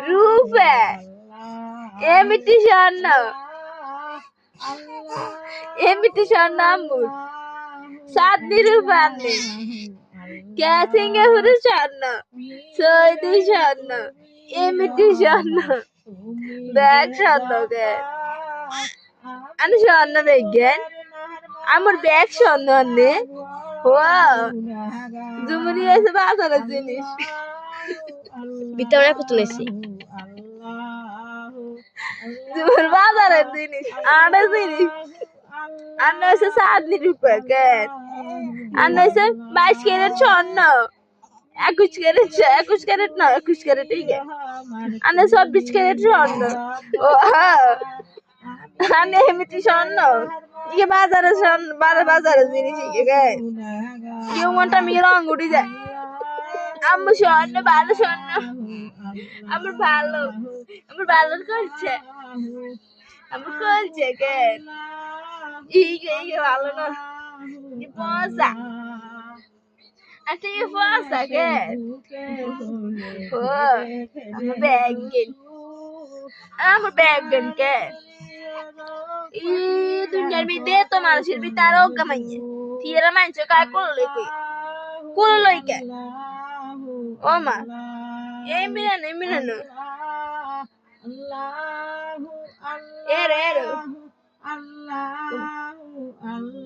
রূপে এমিটি স্বর্ণ এমিটি স্বর্ণ আম্মুর সাতনি রূপে আননি কে সিঙ্গাপুরের স্বর্ণ সৌদি স্বর্ণ এমিটি স্বর্ণ ব্যাগ স্বর্ণ কে আমি স্বর্ণ বিজ্ঞান আমার ব্যাগ স্বর্ণ আননি ও জুমুরি এসে বাজারের জিনিস ভিতরে কত লেছি জুমুর বাজারের জিনিস আড়ে জিনিস আন্না হচ্ছে সাতনি রূপে কেন আন্না হচ্ছে 22 ক্যারেট স্বর্ণ 21 ক্যারেট না 21 ক্যারেট ঠিক আছে আন্না 24 ক্যারেট স্বর্ণ ও আন্না এমনি স্বর্ণ ইয়ে বাজারে স্বর্ণ বাজারে জিনিস কেন কেউ মনটা আমি রং উঠে যায় আমার স্বর্ণ ভালো স্বর্ণ আমার ভালো করছে আমার করছে কেন ইয়ে ভালো না পয়সা আচ্ছা ইয়ে পয়সা কেন ও আমার ব্যাগেন কেন ই দুনিয়ার মধ্যে তো মানুষের ভিতরে আরো কামাইয়ে থিয়েরা মানুষ কাজ করলো কে ও মা এই মিলানো এর